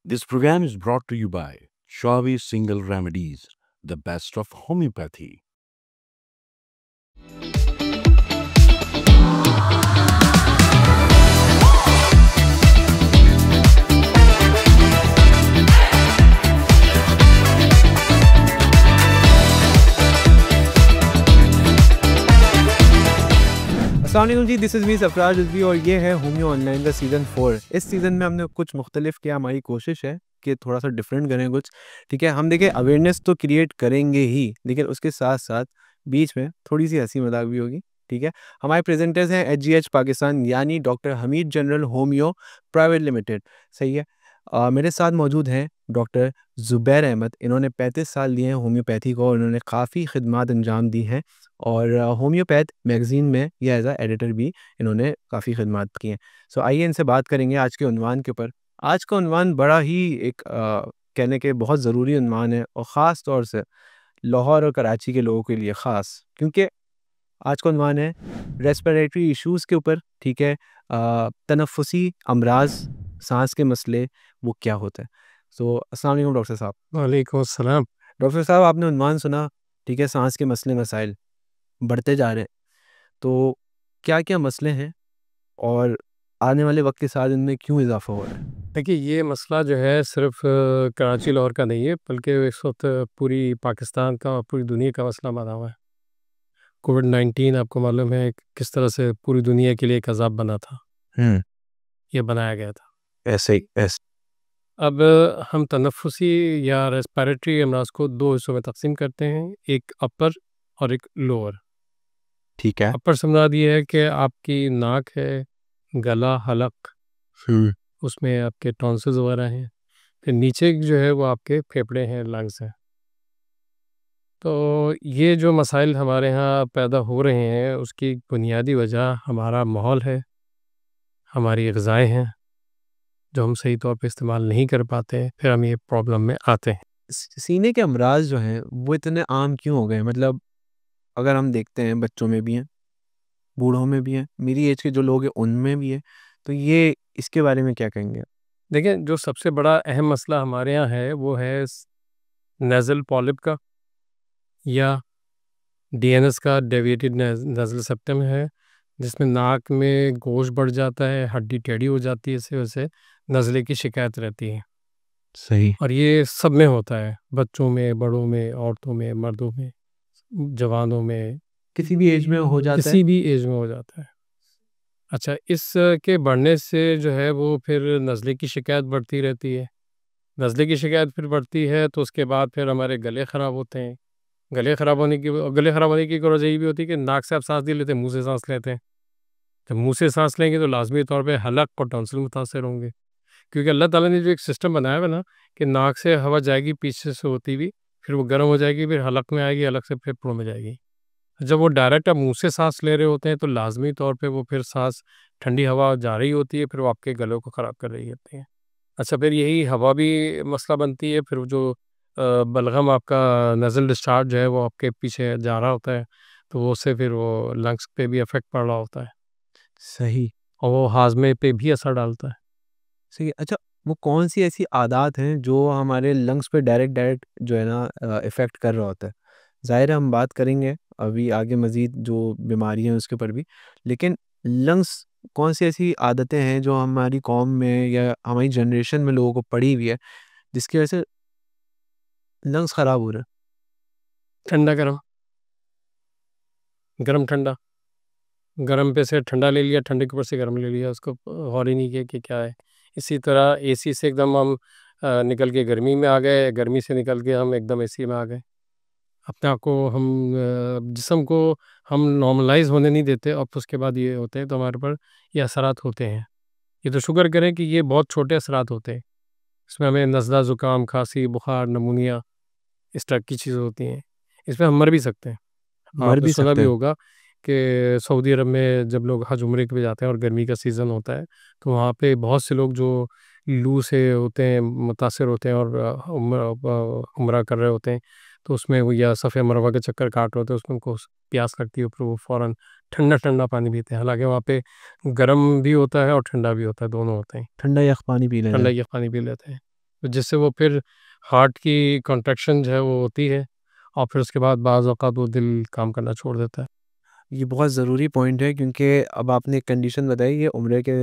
This program is brought to you by Shawbi Single Remedies, the best of homeopathy. अस्सलाम वालेकुम जी, this is me Sarfaraz Rizvi और ये है होमियो ऑनलाइन का सीज़न 4। इस सीज़न में हमने कुछ मुख्तलिफ किया, हमारी कोशिश है कि थोड़ा सा डिफरेंट करें कुछ। ठीक है, हम देखिए अवेयरनेस तो क्रिएट करेंगे ही, लेकिन उसके साथ साथ बीच में थोड़ी सी हंसी मजाक भी होगी। ठीक है, हमारे प्रेजेंटर्स हैं HGH पाकिस्तान यानी doctor Hamid general homeo private limited. सही है। मेरे साथ मौजूद हैं डॉक्टर ज़ुबैर अहमद। इन्होंने 35 साल दिए हैं होम्योपैथी को, इन्होंने काफ़ी खिदमत अंजाम दी हैं और होम्योपैथ मैगज़ीन में या एज अ एडिटर भी इन्होंने काफ़ी खिदमत की हैं। सो आइए इनसे बात करेंगे आज के उन्वान के ऊपर। आज का उन्वान बड़ा ही एक कहने के बहुत ज़रूरी उन्वान है और ख़ास तौर से लाहौर और कराची के लोगों के लिए ख़ास, क्योंकि आज का उन्वान है रेस्पिरेटरी इश्यूज़ के ऊपर। ठीक है, तनफ़ुसी अमराज़, सांस के मसले वो क्या होता है। सो अस्सलाम वालेकुम डॉक्टर साहब। वालेकुम अस्सलाम। डॉक्टर साहब, आपने उन्वान सुना, ठीक है, सांस के मसले मसाइल बढ़ते जा रहे हैं, तो क्या क्या मसले हैं और आने वाले वक्त के साथ इनमें क्यों इजाफा हो रहा है? देखिए, ये मसला जो है सिर्फ कराची लाहौर का नहीं है, बल्कि इस वक्त पूरी पाकिस्तान का और पूरी दुनिया का मसला बना हुआ है। कोविड-19 आपको मालूम है किस तरह से पूरी दुनिया के लिए एक अजाब बना था, ये बनाया गया था। ऐसे ही ऐसे अब हम तनफ़ुसी या रेस्पिरेटरी अमराज को दो हिस्सों में तकसीम करते हैं, एक अपर और एक लोअर। ठीक है। अपर से मुराद ये है कि आपकी नाक है, गला, हलक, उसमें आपके टॉन्सिल्स वगैरह हैं। फिर नीचे जो है वो आपके फेफड़े हैं, लंग्स हैं। तो ये जो मसाइल हमारे यहाँ पैदा हो रहे हैं, उसकी बुनियादी वजह हमारा माहौल है, हमारी ग़िज़ाएँ हैं, जो हम सही तौर पे इस्तेमाल नहीं कर पाते, फिर हम ये प्रॉब्लम में आते हैं। सीने के अमराज जो हैं वो इतने आम क्यों हो गए? मतलब अगर हम देखते हैं बच्चों में भी हैं, बूढ़ों में भी हैं, मेरी एज के जो लोग हैं उनमें भी है, तो ये इसके बारे में क्या कहेंगे आप? देखिए, जो सबसे बड़ा अहम मसला हमारे यहाँ है, वो है नेज़ल पॉलिप का या DNS का, डेविएटेड नेज़ल सेप्टम है, जिसमें नाक में गोश्त बढ़ जाता है, हड्डी टेढ़ी हो जाती है, इससे वजह से नज़ले की शिकायत रहती है। सही। और ये सब में होता है, बच्चों में, बड़ों में, औरतों में, मर्दों में, जवानों में, किसी भी एज में हो जाता है। किसी भी एज में हो जाता है। अच्छा, इसके बढ़ने से जो है वो फिर नज़ले की शिकायत बढ़ती रहती है। नज़ले की शिकायत फिर बढ़ती है तो उसके बाद फिर हमारे गले ख़राब होते हैं। गले ख़राब होने की एक वजह ये भी होती है कि नाक से आप साँस नहीं लेते, मुँह से साँस लेते हैं। जब मुँह से साँस लेंगे तो लाज़मी तौर पे हलक और टॉन्सिल मुतासिर होंगे। क्योंकि अल्लाह ताला ने जो एक सिस्टम बनाया हुआ है ना, कि नाक से हवा जाएगी पीछे से होती हुई, फिर वो गर्म हो जाएगी, फिर हलक में आएगी, हलक से फेफड़ों में जाएगी। जब वो डायरेक्ट आप मुँह से साँस ले रहे होते हैं तो लाज़मी तौर पे वो फिर साँस, ठंडी हवा जा रही होती है, फिर वो आपके गले को ख़राब कर रही होती है। अच्छा, फिर यही हवा भी मसला बनती है, फिर वो जो बलगम आपका नज़ल डिस्चार्ज जो है वो आपके पीछे जा रहा होता है, तो वो उससे फिर वो लंग्स पे भी इफ़ेक्ट पड़ रहा होता है सही। और वो हाज़मे पे भी असर डालता है। सही है। अच्छा, वो कौन-सी ऐसी आदत हैं जो हमारे लंग्स पे डायरेक्ट डायरेक्ट जो है ना इफ़ेक्ट कर रहा होता है? ज़ाहिर है हम बात करेंगे अभी आगे मज़ीद जो बीमारियाँ हैं उसके ऊपर भी, लेकिन लंग्स कौन-सी ऐसी आदतें हैं जो हमारी कौम में या हमारी जनरेशन में लोगों को पड़ी हुई है, जिसकी वजह से लंग्स ख़राब हो रहे हैं? ठंडा-गरम, गरम-ठंडा, गरम पे से ठंडा ले लिया, ठंडे के ऊपर से गरम ले लिया, उसको गौर ही नहीं किया कि क्या है। इसी तरह एसी से एकदम हम निकल के गर्मी में आ गए, गर्मी से निकल के हम एकदम एसी में आ गए। अपने आप को हम जिस्म को हम नॉर्मलाइज़ होने नहीं देते, अब उसके बाद ये होते हैं, तो हमारे ऊपर ये असरात होते हैं। ये तो शुक्र करें कि ये बहुत छोटे असरात होते हैं। इसमें हमें नज़ला, ज़ुकाम, खाँसी, बुखार, निमोनिया इस टाइप की चीज़ें होती हैं। इसमें हम मर भी सकते हैं। मर आपने भी सुना सकते भी हैं। होगा कि सऊदी अरब में जब लोग हज उम्रे के लिए जाते हैं और गर्मी का सीज़न होता है, तो वहाँ पे बहुत से लोग जो लू से होते हैं, मुतासिर होते हैं और उम्रा कर रहे होते हैं, तो उसमें वो या सफ़े मरवा के चक्कर काट रहे होते हैं, उसमें उनको प्यास लगती है, फिर वो फ़ौरन ठंडा-ठंडा पानी पीते हैं। हालाँकि वहाँ पे गर्म भी होता है और ठंडा भी होता है, दोनों होते हैं। ठंडा यख़ पानी पी लेते ठंडा हैं। ये पानी पी लेते हैं। तो जिससे वो फिर हार्ट की कॉन्ट्रैक्शन जो है वो होती है और फिर उसके बाद बाज़ औक़ात वो दिल काम करना छोड़ देता है। ये बहुत ज़रूरी पॉइंट है क्योंकि अब आपने एक कंडीशन बताई ये उम्रे के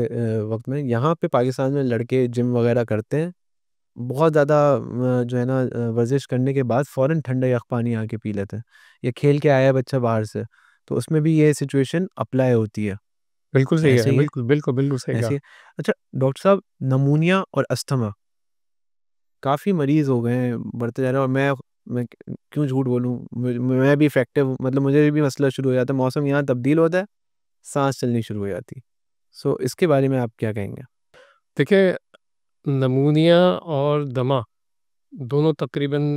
वक़्त में यहाँ पे पाकिस्तान में लड़के जिम वग़ैरह करते हैं। बहुत ज़्यादा जो है ना वर्ज़िश करने के बाद फ़ौरन ठंडा यख़ पानी आके पी लेते हैं। या खेल के आया है बच्चा बाहर से, तो उसमें भी ये सिचुएशन अप्लाई होती है। बिल्कुल सही ऐसे है, ही है? बिल्कुल, बिल्कुल, बिल्कुल सही कहा। ऐसे ही है? अच्छा डॉक्टर साहब नमूनिया और अस्थमा काफ़ी मरीज़ हो गए हैं, बढ़ते जा रहे हैं और मैं क्यों झूठ बोलूँ मैं भी इफ़ेक्टिव मतलब मुझे भी मसला शुरू हो जाता है, मौसम यहाँ तब्दील होता है, साँस चलनी शुरू हो जाती है। सो इसके बारे में आप क्या कहेंगे? देखिए, नमूनिया और दमा दोनों तकरीबन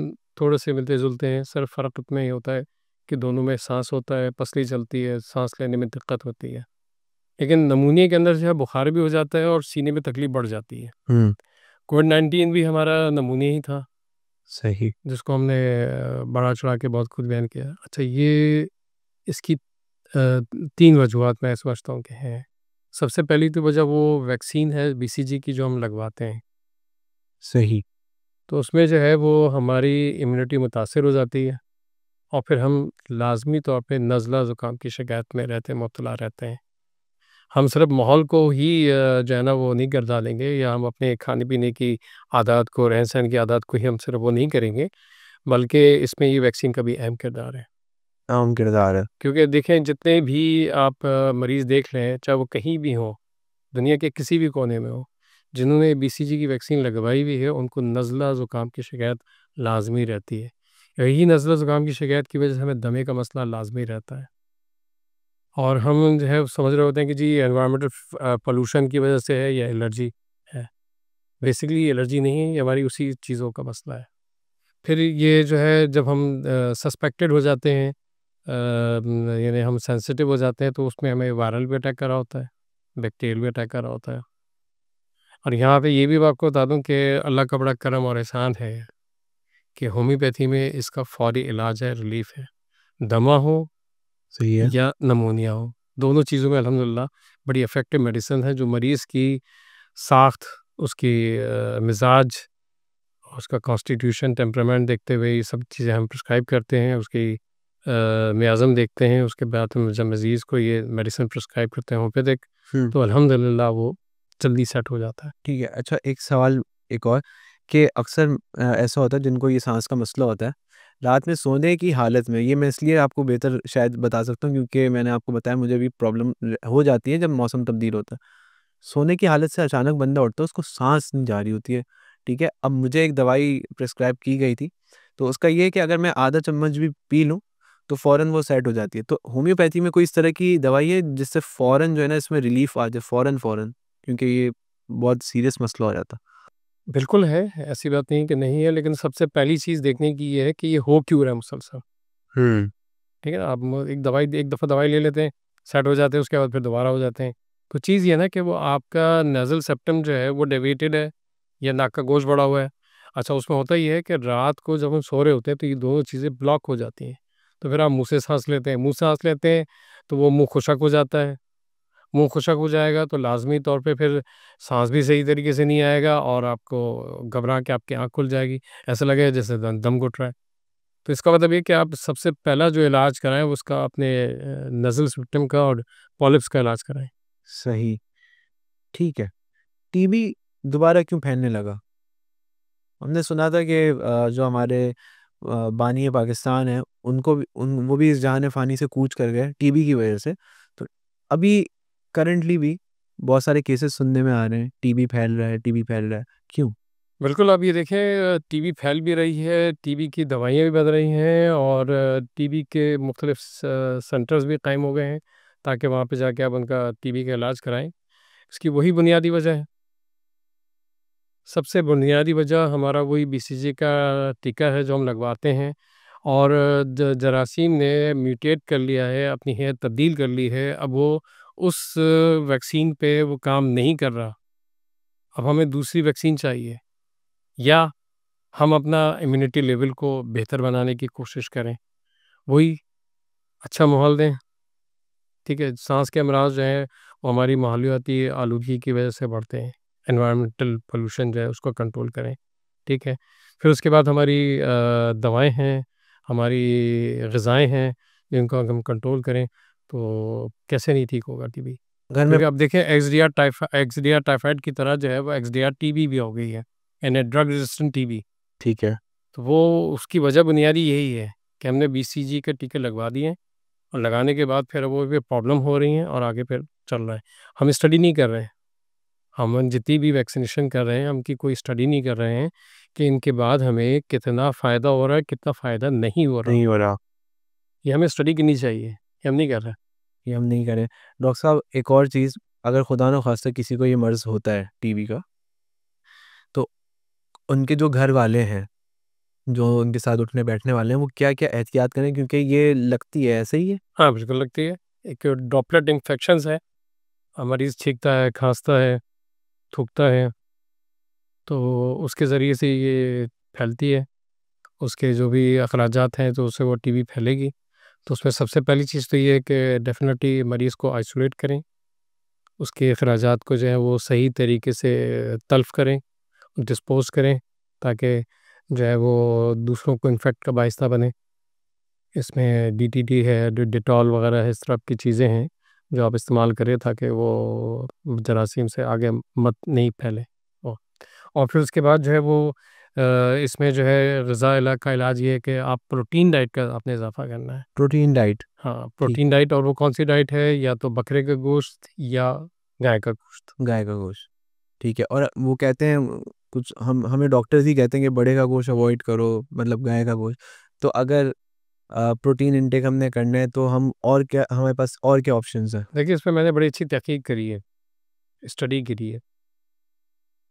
थोड़े से मिलते-जुलते हैं, सिर्फ़ फ़र्क इतना ही होता है कि दोनों में साँस होता है, पसली चलती है, साँस लेने में दिक्कत होती है। लेकिन नमूनिया के अंदर जो है बुखार भी हो जाता है और सीने में तकलीफ़ बढ़ जाती है। हुँ, कोविड-19 भी हमारा नमूनिया ही था, सही। जिसको हमने बढ़ा-चढ़ा के बहुत कुछ बयान किया। अच्छा ये इसकी 3 वजूहात मैं समझता हूँ कि हैं। सबसे पहली तो वजह वो वैक्सीन है बीसीजी की जो हम लगवाते हैं। सही। तो उसमें जो है वो हमारी इम्यूनिटी मुतासिर हो जाती है और फिर हम लाज़मी तौर पे नज़ला ज़ुकाम की शिकायत में रहते हैं, मुब्तला रहते हैं। हम सिर्फ़ माहौल को ही जो है ना वो नहीं कर डालेंगे या हम अपने खाने-पीने की आदत को, रहन-सहन की आदत को ही हम सिर्फ़ वो नहीं करेंगे, बल्कि इसमें ये वैक्सीन का भी अहम किरदार है। अहम किरदार है। क्योंकि देखें जितने भी आप मरीज़ देख लें, चाहे वो कहीं भी हों, दुनिया के किसी भी कोने में हों, जिन्होंने बीसीजी की वैक्सीन लगवाई हुई है, उनको नज़ला ज़ुकाम की शिकायत लाज़मी रहती है। यही नज़ला ज़ुकाम की शिकायत की वजह से हमें दमे का मसला लाज़मी रहता है। और हम जो है समझ रहे होते हैं कि जी एनवायरमेंटल पॉल्यूशन की वजह से है या एलर्जी है। बेसिकली एलर्जी नहीं है, ये हमारी उसी चीज़ों का मसला है। फिर ये जो है जब हम सस्पेक्टेड हो जाते हैं यानी हम सेंसिटिव हो जाते हैं तो उसमें हमें वायरल भी अटैक करा होता है, बैक्टीरियल भी अटैक करा होता है। और यहाँ पे ये भी मैं आपको बता दूँ कि अल्लाह का बड़ा करम और एहसान है कि होम्योपैथी में इसका फ़ौरी इलाज है, रिलीफ़ है। दमा हो सही है। या निमोनिया हो, दोनों चीज़ों में अल्हम्दुलिल्लाह बड़ी इफ़ेक्टिव मेडिसिन है जो मरीज़ की साख़्त, उसकी मिज़ाज, उसका कॉन्स्टिट्यूशन, टेम्परामेंट देखते हुए ये सब चीज़ें हम प्रिस्क्राइब करते हैं। उसकी मियाज़म देखते हैं, उसके बाद हम जब मरीज़ को ये मेडिसिन प्रिस्क्राइब करते हैं होम्योपैथिक, हुँ, तो अल्हम्दुलिल्लाह वो जल्दी सेट हो जाता है। ठीक है। अच्छा एक सवाल एक और कि अक्सर ऐसा होता है जिनको ये साँस का मसला होता है, रात में सोने की हालत में ये मैं इसलिए आपको बेहतर शायद बता सकता हूँ क्योंकि मैंने आपको बताया मुझे भी प्रॉब्लम हो जाती है जब मौसम तब्दील होता है। सोने की हालत से अचानक बंदा उठता है, उसको साँस नहीं जा रही होती है, ठीक है? अब मुझे एक दवाई प्रिस्क्राइब की गई थी, तो उसका ये है कि अगर मैं आधा चम्मच भी पी लूँ, तो फ़ौरन वो सेट हो जाती है। तो होम्योपैथी में कोई इस तरह की दवाई है जिससे फ़ौरन जो है ना इसमें रिलीफ़ आ जाए फ़ौरन-फ़ौरन? क्योंकि ये बहुत सीरियस मसला हो जाता। बिल्कुल है, ऐसी बात नहीं कि नहीं है, लेकिन सबसे पहली चीज़ देखने की ये है कि ये हो क्यों रहा है मुसलसल, हुँ, ठीक है ना? आप एक दफ़ा दवाई ले लेते हैं, सेट हो जाते हैं, उसके बाद फिर दोबारा हो जाते हैं। तो चीज़ ये है ना कि वो आपका नेज़ल सेप्टम जो है वो डेविएटेड है या नाक का गोश बढ़ा हुआ है। अच्छा उसमें होता ये है कि रात को जब हम सो रहे होते हैं तो ये दोनों चीज़ें ब्लॉक हो जाती हैं। तो फिर आप मुँह से साँस लेते हैं, मुँह से साँस लेते हैं तो वो मुँह खुशक हो जाता है। मुँह खुशक हो जाएगा तो लाज़मी तौर पे फिर साँस भी सही तरीके से नहीं आएगा और आपको घबरा के आपकी आँख खुल जाएगी। ऐसा लगेगा जैसे दम घुट रहा है। तो इसका मतलब ये कि आप सबसे पहला जो इलाज कराएँ वो उसका अपने नज़ल सिस्टम का और पॉलिप्स का इलाज कराएँ। सही, ठीक है। टीबी दोबारा क्यों फैलने लगा? हमने सुना था कि जो हमारे बानी पाकिस्तान है, उनको भी वो भी इस जहान-ए-फ़ानी से कूच कर गए टीबी की वजह से। तो अभी करंटली भी बहुत सारे केसेज़ सुनने में आ रहे हैं, टीबी फैल रहा है, टीबी फैल रहा है। क्यों? बिल्कुल, आप ये देखें टीबी फैल भी रही है, टीबी की दवाइयाँ भी बन रही हैं और टीबी के मुख्तलिफ सेंटर्स भी कायम हो गए हैं, ताकि वहाँ पे जाके आप उनका टीबी का इलाज कराएँ। इसकी वही बुनियादी वजह है। सबसे बुनियादी वजह हमारा वही बीसीजी का टीका है जो हम लगवाते हैं और जरासीम ने म्यूटेट कर लिया है, अपनी हैत तब्दील कर ली है। अब वो उस वैक्सीन पे वो काम नहीं कर रहा। अब हमें दूसरी वैक्सीन चाहिए या हम अपना इम्यूनिटी लेवल को बेहतर बनाने की कोशिश करें। वही अच्छा माहौल दें, ठीक है? साँस के अमराज जो हैं वो हमारी माहौलियाती आलूदगी की वजह से बढ़ते हैं। एनवायरमेंटल पॉल्यूशन जो है उसको कंट्रोल करें। ठीक है। फिर उसके बाद हमारी दवाएं हैं, हमारी ग़िज़ाएँ हैं, जिनको अगर हम कंट्रोल करें तो कैसे नहीं ठीक होगा टीबी। घर में क्योंकि अब देखें एक्सडीआर टाइफाइड की तरह जो है वो एक्सडीआर टीबी भी हो गई है, यानी ड्रग रेजिस्टेंट टीबी। ठीक है, तो वो उसकी वजह बुनियादी यही है कि हमने बीसीजी के टीके लगवा दिए हैं और लगाने के बाद फिर वो भी प्रॉब्लम हो रही हैं और आगे फिर चल रहा है। हम स्टडी नहीं कर रहे हैं, हम जितनी भी वैक्सीनेशन कर रहे हैं हम की कोई स्टडी नहीं कर रहे हैं कि इनके बाद हमें कितना फ़ायदा हो रहा है, कितना फ़ायदा नहीं हो रहा। नहीं हो रहा, ये हमें स्टडी करनी चाहिए, ये हम नहीं कर रहे। ये हम नहीं करें। डॉक्टर साहब एक और चीज़, अगर खुदा न खास्ता किसी को ये मर्ज़ होता है टीबी का, तो उनके जो घर वाले हैं, जो उनके साथ उठने बैठने वाले हैं, वो क्या-क्या एहतियात करें? क्योंकि ये लगती है, ऐसे ही है? हाँ, बिल्कुल लगती है। एक ड्रॉपलेट इन्फेक्शंस है, मरीज़ छींकता है, खाँसता है, थूकता है, तो उसके ज़रिए से ये फैलती है। उसके जो भी अखराजात हैं तो उससे वो टीबी फैलेगी। तो उसमें सबसे पहली चीज़ तो ये है कि डेफ़िनेटली मरीज़ को आइसोलेट करें, उसके अखराजात को जो है वो सही तरीके से तल्फ़ करें, डिस्पोज़ करें, ताकि जो है वो दूसरों को इन्फेक्ट का बाइस ना बने। इसमें डीटीटी है, डेटॉल वगैरह है, इस तरह की चीज़ें हैं जो आप इस्तेमाल करें ताकि वो जरासीम से आगे मत नहीं फैले। ओ और फिर उसके बाद जो है वो इसमें जो है ग़िज़ा का इलाज ये है कि आप प्रोटीन डाइट का आपने इज़ाफ़ा करना है। प्रोटीन डाइट, हाँ, ठीक, प्रोटीन डाइट, और वो कौन-सी डाइट है, या तो बकरे का गोश्त या गाय का गोश्त। गाय का गोश्त, ठीक है। और वो कहते हैं कुछ, हम हमें डॉक्टर्स ही कहते हैं कि बड़े का गोश्त अवॉइड करो, मतलब गाय का गोश्त। तो अगर प्रोटीन इंटेक हमने करना है तो हम और क्या, हमारे पास और क्या ऑप्शंस हैं? देखिए, इसमें मैंने बड़ी अच्छी तहकीक करी है, स्टडी करी है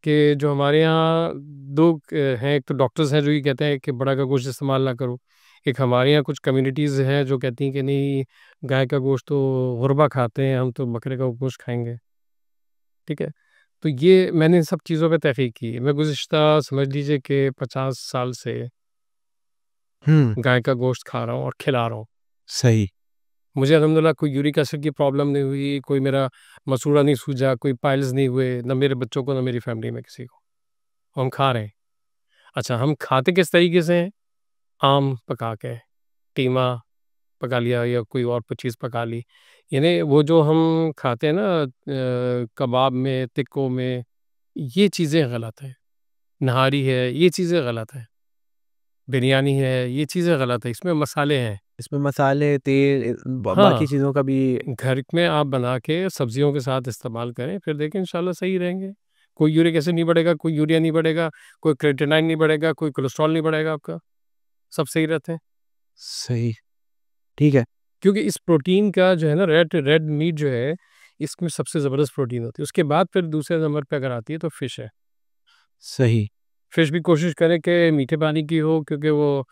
कि जो हमारे यहाँ 2 हैं, एक तो डॉक्टर्स हैं जो ये कहते हैं कि बड़ा का गोश्त इस्तेमाल ना करो। एक हमारे यहाँ कुछ कम्युनिटीज़ हैं जो कहती हैं कि नहीं, गाय का गोश्त तो गुरबा खाते हैं, हम तो बकरे का गोश्त खाएँगे, ठीक है? तो ये मैंने इन सब चीज़ों पे तहकीक की है। मैं गुज़िश्ता समझ लीजिए कि 50 साल से हुँ, गाय का गोश्त खा रहा हूँ और खिला रहा हूँ। सही, मुझे अल्हम्दुलिल्लाह कोई यूरिक एसिड की प्रॉब्लम नहीं हुई, कोई मेरा मसूड़ा नहीं सूजा, कोई पाइल्स नहीं हुए, ना मेरे बच्चों को, ना मेरी फैमिली में किसी को। हम खा रहे हैं। अच्छा, हम खाते किस तरीके से हैं? आम पका के, कीमा पका लिया या कोई और चीज़ पका ली। यानी वो जो हम खाते हैं ना कबाब में, टिक्कों में, ये चीज़ें गलत हैं। नहारी है, ये चीज़ें गलत हैं। बिरयानी है, ये चीज़ें गलत है, इसमें मसाले हैं। इसमें मसाले, तेल, बाकी हाँ, चीज़ों का भी। घर में आप बना के सब्जियों के साथ इस्तेमाल करें, फिर देखें इंशाल्लाह सही रहेंगे। कोई यूरिक एसिड नहीं बढ़ेगा, कोई यूरिया नहीं बढ़ेगा, कोई क्रेटिनाइन नहीं बढ़ेगा, कोई कोलेस्ट्रॉल नहीं बढ़ेगा आपका, सब सही रहते हैं। सही, ठीक है, क्योंकि इस प्रोटीन का जो है ना, रेड रेड मीट जो है, इसमें सबसे ज़बरदस्त प्रोटीन होती है। उसके बाद फिर दूसरे नंबर पे अगर आती है तो फ़िश है। सही, फ़िश भी कोशिश करें कि मीठे पानी की हो, क्योंकि वो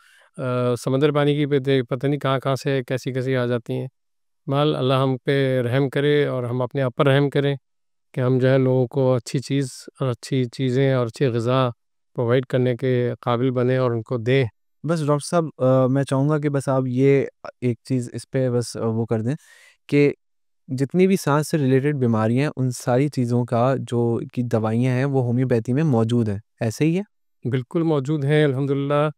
समंदर पानी की पता नहीं कहाँ-कहाँ से कैसी-कैसी आ जाती हैं। बहरहाल अल्लाह हम पे रहम करे और हम अपने आप पर रहम करें कि हम जो है लोगों को अच्छी चीज़ और अच्छी चीज़ें और अच्छी ग़िज़ा प्रोवाइड करने के काबिल बनें और उनको दें। बस डॉक्टर साहब, मैं चाहूँगा कि बस आप ये एक चीज़ इस पे बस वो कर दें कि जितनी भी सांस से रिलेटेड बीमारियाँ हैं, उन सारी चीज़ों का जो की दवाइयाँ हैं, वो होम्योपैथी में मौजूद हैं, ऐसे ही है? बिल्कुल मौजूद हैं अल्हम्दुलिल्लाह।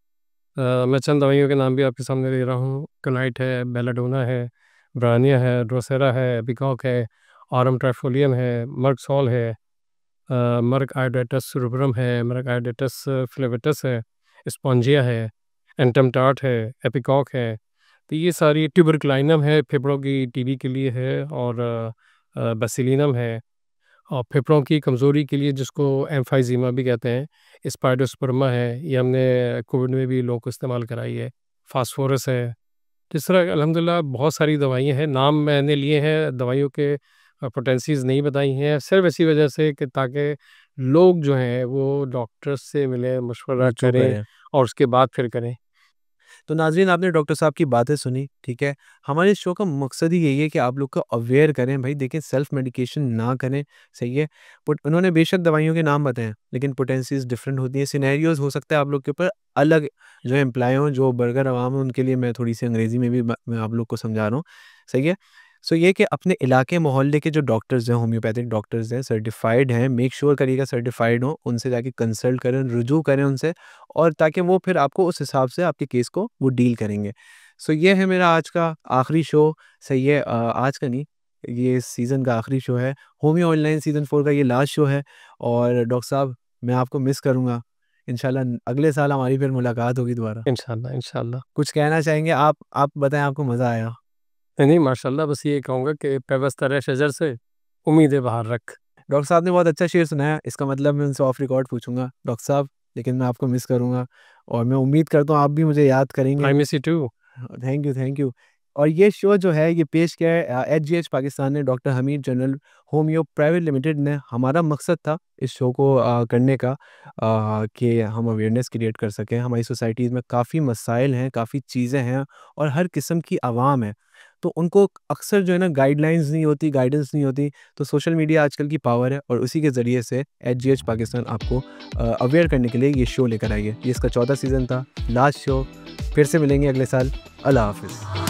मैं चंद दवाइयों के नाम भी आपके सामने दे रहा हूँ। कनाइट है, बेलाडोना है, ब्रानिया है, ड्रोसेरा है, एपिकॉक है, ऑरम ट्राइफोलियम है, मर्कसॉल है, मर्क आयोडेटस रुब्रम है, मर्क आयोडेटस फ्लेवेटस है, स्पॉन्जिया है, एंटमटार्ट है, एपिकॉक है। तो ये सारी, ट्यूबरक्लाइनम है, फेफड़ों की टीबी के लिए है, और बेसिलिनम है, और फेफड़ों की कमज़ोरी के लिए जिसको एम्फाइज़ीमा भी कहते हैं, स्पाइडोस्पर्मा है, ये हमने कोविड में भी लोगों को इस्तेमाल कराई है, फास्फोरस है। तो इस तरह अल्हम्दुलिल्लाह बहुत सारी दवाइयाँ हैं, नाम मैंने लिए हैं, दवाइयों के पोटेंसीज़ नहीं बताई हैं, सिर्फ़ इसी वजह से कि ताकि लोग जो हैं वो डॉक्टर से मिलें, मशवरा जो करें करें। और उसके बाद फिर करें। तो नाज़रीन, आपने डॉक्टर साहब की बातें सुनी, ठीक है? हमारे शो का मकसद ही यही है कि आप लोग को अवेयर करें। भाई देखिए, सेल्फ मेडिकेशन ना करें, सही है? बट उन्होंने बेशक दवाइयों के नाम बताएँ, लेकिन पोटेंसीज़ डिफरेंट होती हैं, सिनेरियोज़ हो सकता है आप लोग के ऊपर अलग जो एम्प्लॉय हों, जो बर्गर अवाम है, उनके लिए मैं थोड़ी-सी अंग्रेज़ी में भी मैं आप लोग को समझा रहा हूँ, सही है? सो ये कि अपने इलाके मोहल्ले के जो डॉक्टर्स हैं, होम्योपैथिक डॉक्टर्स हैं, सर्टिफाइड हैं, मेक श्योर करिएगा सर्टिफाइड हों, उनसे जाके कंसल्ट करें, रुजू करें उनसे, और ताकि वो फिर आपको उस हिसाब से आपके केस को वो डील करेंगे। सो ये है मेरा आज का आखिरी शो, सही है, आज का नहीं, ये इस सीज़न का आखिरी शो है। होमियो ऑनलाइन सीज़न 4 का ये लास्ट शो है, और डॉक्टर साहब मैं आपको मिस करूँगा। इंशाल्लाह अगले साल हमारी फिर मुलाकात होगी दोबारा। इंशाल्लाह, इंशाल्लाह। कुछ कहना चाहेंगे आप बताएँ, आपको मज़ा आया? नहीं, माशाल्लाह, बस ये कहूँगा कि पैबस्तर शजर से उम्मीदें बाहर रख। डॉक्टर साहब ने बहुत अच्छा शेर सुनाया, इसका मतलब मैं उनसे ऑफ रिकॉर्ड पूछूँगा, डॉक्टर साहब लेकिन मैं आपको मिस करूँगा, और मैं उम्मीद करता हूँ आप भी मुझे याद करेंगे। I miss you too. Thank you. और ये शो जो है ये पेश किया है एचजीएच पाकिस्तान ने, doctor Hamid general homeo private limited ने। हमारा मकसद था इस शो को करने का कि हम अवेयरनेस क्रिएट कर सकें। हमारी सोसाइटीज़ में काफ़ी मसाइल हैं, काफ़ी चीज़ें हैं, और हर किस्म की आवाम है, तो उनको अक्सर जो है ना गाइडलाइंस नहीं होती, गाइडेंस नहीं होती। तो सोशल मीडिया आजकल की पावर है, और उसी के ज़रिए से एचजीएच पाकिस्तान आपको अवेयर करने के लिए ये शो लेकर आई है। ये इसका 14 सीज़न था, लास्ट शो। फिर से मिलेंगे अगले साल। अल्लाह हाफ़िज़।